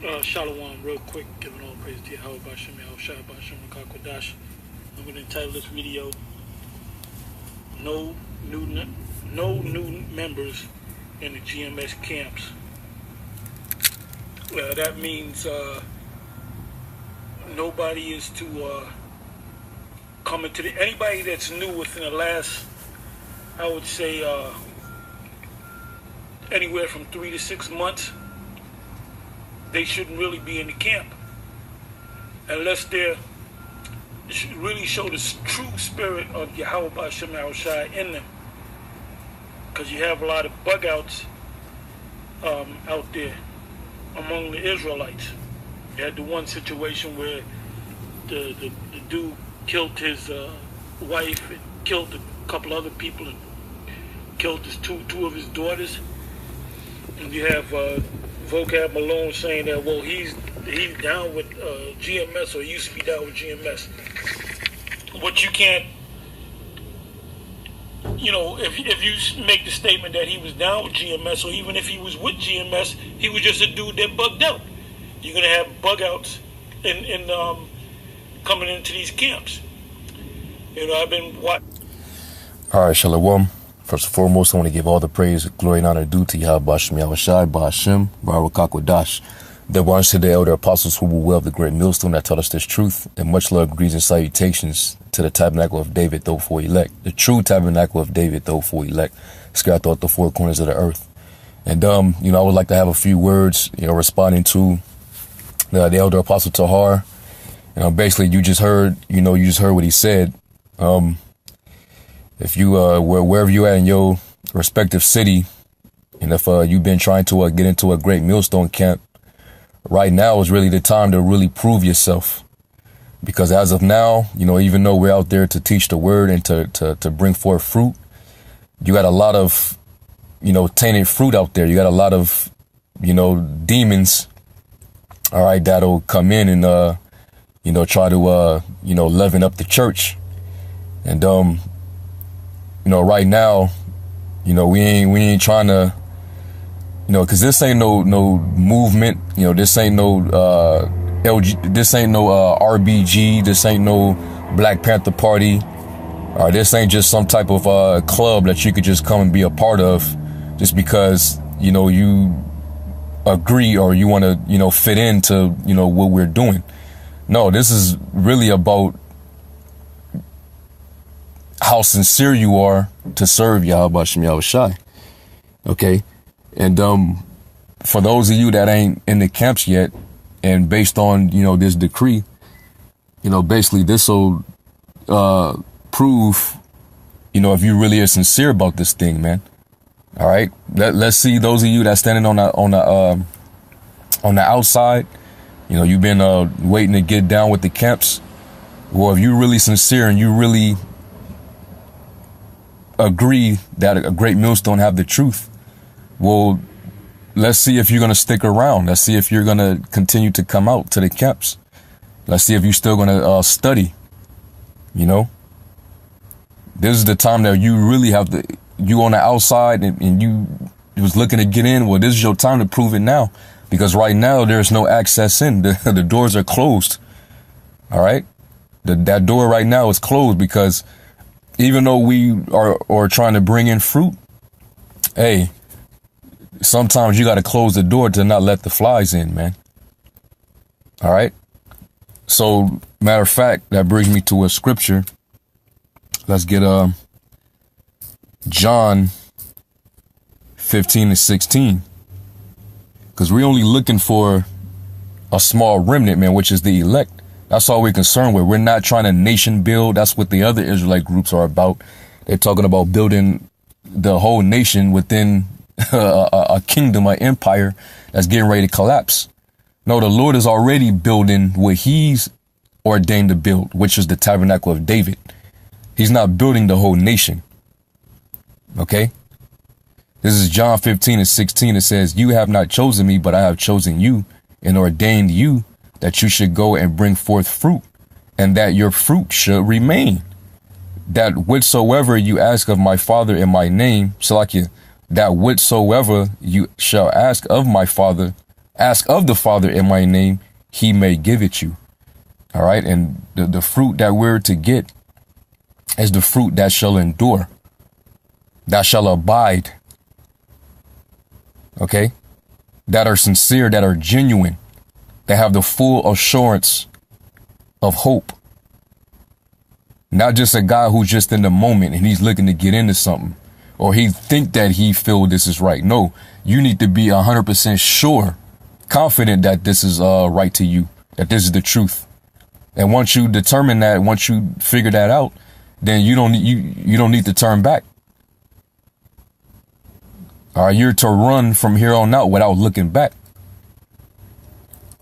Shalom, real quick, giving all praise to Yahweh Bashem, Yahweh Shai Bashem, Kakwadash. I'm going to entitle this video, No New Members in the GMS Camps. That means nobody is to come into anybody that's new within the last, I would say, anywhere from 3 to 6 months. They shouldn't really be in the camp unless they really show the true spirit of Yahweh Bashem Yahweh Shai in them. Because you have a lot of bug outs out there among the Israelites. You had the one situation where the dude killed his wife and killed a couple other people and killed his two of his daughters. And you have Vocab Malone saying that, well, he's down with GMS, or he used to be down with GMS. What you can't, if you make the statement that he was down with GMS, or even if he was with GMS, he was just a dude that bugged out. You're gonna have bug outs in coming into these camps. I've been watching. All right, Shalom. First and foremost, I want to give all the praise, glory, and honor due to Yahweh Bashem Yahweh Shai, Ba'ashem, Baruch Kakwadash. There ones to the elder apostles who were well of the great millstone that taught us this truth, and much love, greetings, and salutations to the tabernacle of David, though for elect, the true tabernacle of David, though for elect, scattered throughout the four corners of the earth. And I would like to have a few words, responding to the elder apostle Tahar. Basically, you just heard what he said. If you wherever you at in your respective city, and if you've been trying to get into a great millstone camp, right now is really the time to really prove yourself. Because as of now, even though we're out there to teach the word and to bring forth fruit, you got a lot of tainted fruit out there. You got a lot of demons, all right, that'll come in and try to leaven up the church. And right now, we ain't trying to, cause this ain't no movement, this ain't no, this ain't no, RBG, this ain't no Black Panther Party, or this ain't just some type of, club that you could just come and be a part of just because, you agree or you want to, fit into, what we're doing. No, this is really about how sincere you are to serve Yahweh Bashem Yahweh Shai. Okay. And, for those of you that ain't in the camps yet, and based on, this decree, basically this will, prove, if you really are sincere about this thing, man. All right. Let's see those of you that standing on the outside, you've been, waiting to get down with the camps. Well, if you're really sincere and you really agree that a great millstone have the truth, well, let's see if you're going to stick around. Let's see if you're going to continue to come out to the camps. Let's see if you're still going to study. This is the time that you really have to, you on the outside and you was looking to get in. Well, this is your time to prove it now, because right now there's no access in. The doors are closed. All right. That door right now is closed because even though we are trying to bring in fruit, hey, sometimes you got to close the door to not let the flies in, man. All right. So, matter of fact, that brings me to a scripture. Let's get John 15 and 16. Because we're only looking for a small remnant, man, which is the elect. That's all we're concerned with. We're not trying to nation build. That's what the other Israelite groups are about. They're talking about building the whole nation within a kingdom, an empire that's getting ready to collapse. No, the Lord is already building what he's ordained to build, which is the tabernacle of David. He's not building the whole nation. Okay. This is John 15 and 16. It says, "You have not chosen me, but I have chosen you and ordained you that you should go and bring forth fruit, and that your fruit should remain. That whatsoever you ask of my Father in my name," Salakia, "that whatsoever you shall ask of my Father ask of the Father in my name, he may give it you. All right. And the fruit that we're to get is the fruit that shall endure, that shall abide. Okay. That are sincere, that are genuine, that have the full assurance of hope. Not just a guy who's just in the moment and he's looking to get into something, or he think that he feel this is right. No, you need to be 100% sure, confident that this is right to you, that this is the truth. And once you determine that, once you figure that out, then you don't need to turn back. All right, you're to run from here on out without looking back.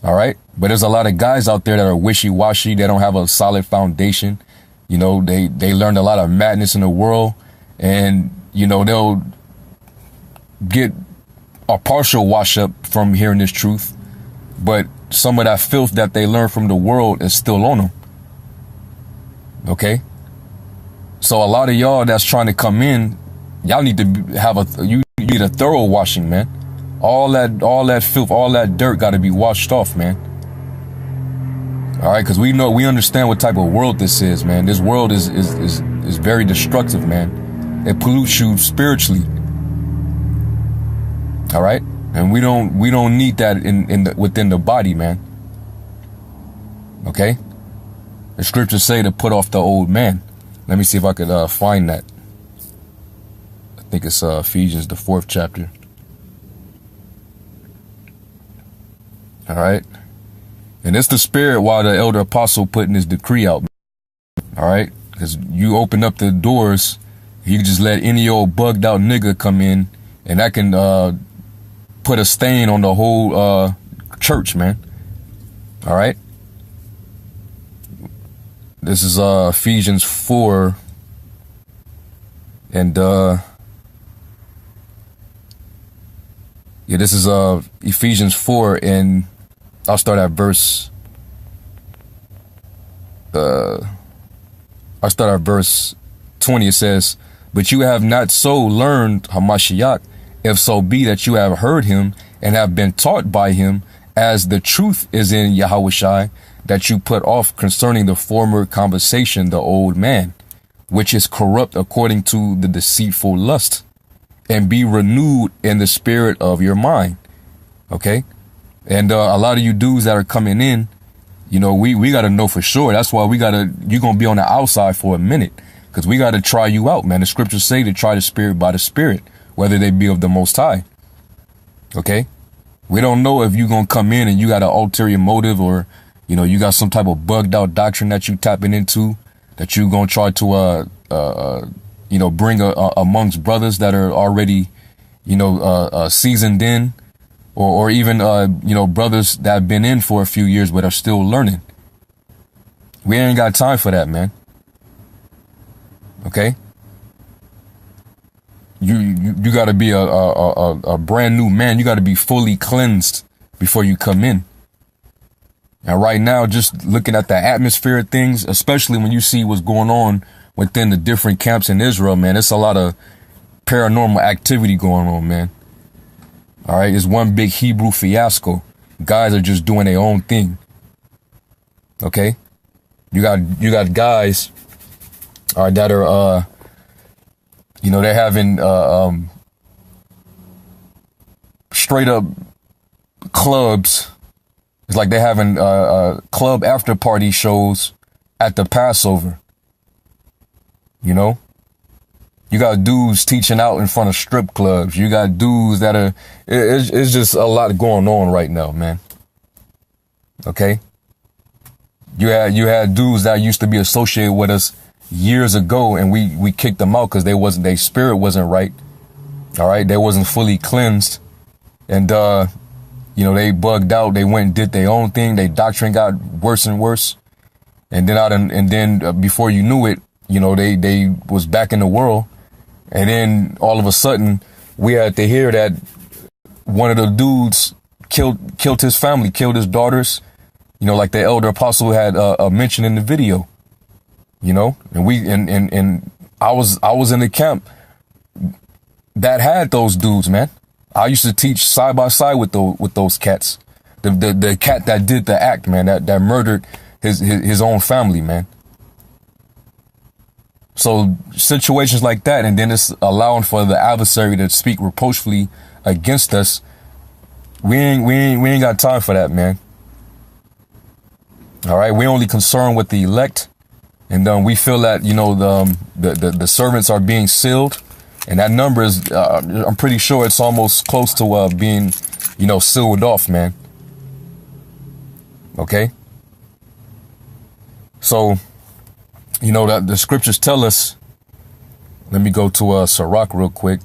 All right, but there's a lot of guys out there that are wishy-washy. They don't have a solid foundation. You know, they learned a lot of madness in the world, and, you know, they'll get a partial wash up from hearing this truth. But some of that filth that they learned from the world is still on them. OK, so a lot of y'all that's trying to come in, y'all need to have you need a thorough washing, man. All that filth, all that dirt got to be washed off, man. All right, because we understand what type of world this is, man. This world is very destructive, man. It pollutes you spiritually. All right, and we don't need that within the body, man. Okay, the scriptures say to put off the old man. Let me see if I could find that. I think it's Ephesians, the 4th chapter. All right. And it's the spirit while the elder apostle putting his decree out. All right. Because you open up the doors, you can just let any old bugged out nigga come in, and that can put a stain on the whole church, man. All right. This is Ephesians 4. And yeah, this is Ephesians 4, and I'll start at verse 20. It says, "But you have not so learned Hamashiach, if so be that you have heard him and have been taught by him, as the truth is in Yahushai, that you put off concerning the former conversation the old man, which is corrupt according to the deceitful lust, and be renewed in the spirit of your mind." Okay. And a lot of you dudes that are coming in, you know, we got to know for sure. That's why you're going to be on the outside for a minute, because we got to try you out, man. The scriptures say to try the spirit by the spirit, whether they be of the Most High. Okay. We don't know if you're going to come in and you got an ulterior motive, or, you know, you got some type of bugged out doctrine that you tapping into, that you're going to try to, you know, bring amongst brothers that are already, you know, seasoned in, or even, you know, brothers that have been in for a few years but are still learning. We ain't got time for that, man. Okay. You got to be a brand new man. You got to be fully cleansed before you come in. And right now, just looking at the atmosphere of things, especially when you see what's going on within the different camps in Israel, man, it's a lot of paranormal activity going on, man. All right. It's one big Hebrew fiasco. Guys are just doing their own thing. Okay. You got guys that are, you know, they're having, straight up clubs. It's like they're having, club after party shows at the Passover. You know, you got dudes teaching out in front of strip clubs. You got dudes that are, it's just a lot going on right now, man. Okay. You had dudes that used to be associated with us years ago, and we kicked them out because their spirit wasn't right. All right. They wasn't fully cleansed. And, you know, they bugged out. They went and did their own thing. Their doctrine got worse and worse. And then before you knew it, you know, they was back in the world. And then all of a sudden we had to hear that one of the dudes killed his family, killed his daughters, you know, like the elder apostle had mentioned in the video, you know, and I was in the camp that had those dudes, man. I used to teach side by side with those cats. the cat that did the act, man, that murdered his own family, man. So situations like that, and then it's allowing for the adversary to speak reproachfully against us. We ain't got time for that, man. All right, we're only concerned with the elect, and we feel that, you know, the servants are being sealed, and that number is I'm pretty sure it's almost close to being, you know, sealed off, man. Okay. So, you know, that the scriptures tell us. Let me go to Sirach real quick.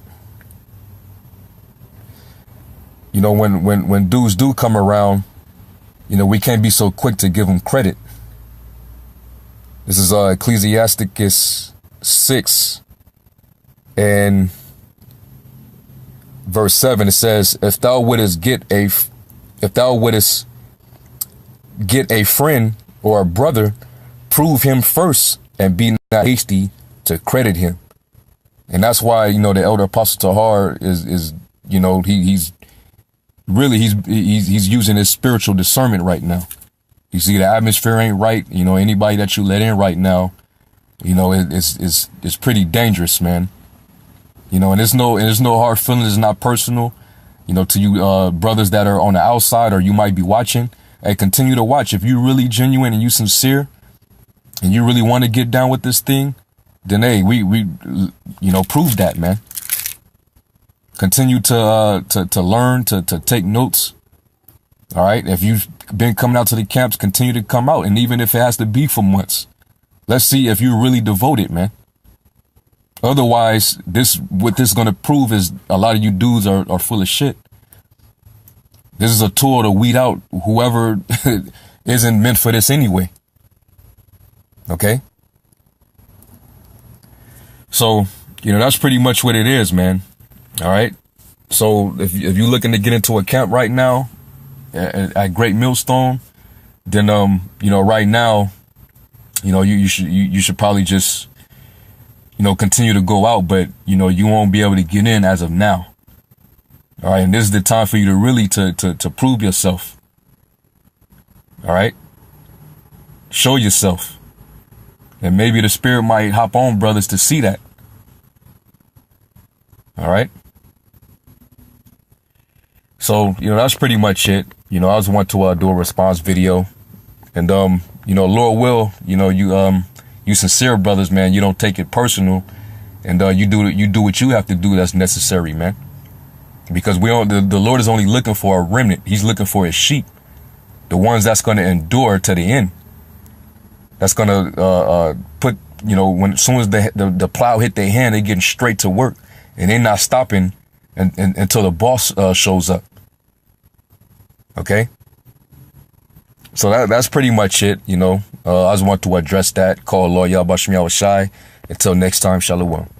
You know, when dudes do come around, you know, we can't be so quick to give them credit. This is Ecclesiasticus 6 and verse 7. It says, if thou wouldest get a friend or a brother, prove him first and be not hasty to credit him. And that's why, you know, the elder apostle Tahar is you know, he's using his spiritual discernment right now. You see, the atmosphere ain't right. You know, anybody that you let in right now, you know, it's pretty dangerous, man. You know, and there's no hard feelings. It's not personal. You know, to you brothers that are on the outside or you might be watching, hey, continue to watch. If you're really genuine and you sincere and you really want to get down with this thing, then hey, we you know, prove that, man. Continue to learn, to take notes. All right. If you've been coming out to the camps, continue to come out. And even if it has to be for months, let's see if you're really devoted, man. Otherwise, what this is going to prove is a lot of you dudes are full of shit. This is a tool to weed out whoever isn't meant for this anyway. Okay. So, you know, that's pretty much what it is, man. All right. So if you're looking to get into a camp right now at Great Millstone, then, you know, right now, you know, you should probably just, you know, continue to go out, but, you know, you won't be able to get in as of now. All right. And this is the time for you to really to prove yourself. All right. Show yourself. And maybe the spirit might hop on brothers to see that. All right. So, you know, that's pretty much it. You know, I just want to do a response video, and, you know, Lord will, you know, you sincere brothers, man, you don't take it personal, and, you do what you have to do that's necessary, man, because the Lord is only looking for a remnant. He's looking for his sheep, the ones that's going to endure to the end. That's going to, put, you know, as soon as the plow hit their hand, they're getting straight to work, and they're not stopping until the boss, shows up. Okay. So that's pretty much it. You know, I just want to address that. Call Lord Yahweh Shem Yahweh Shai. Until next time, Shalom.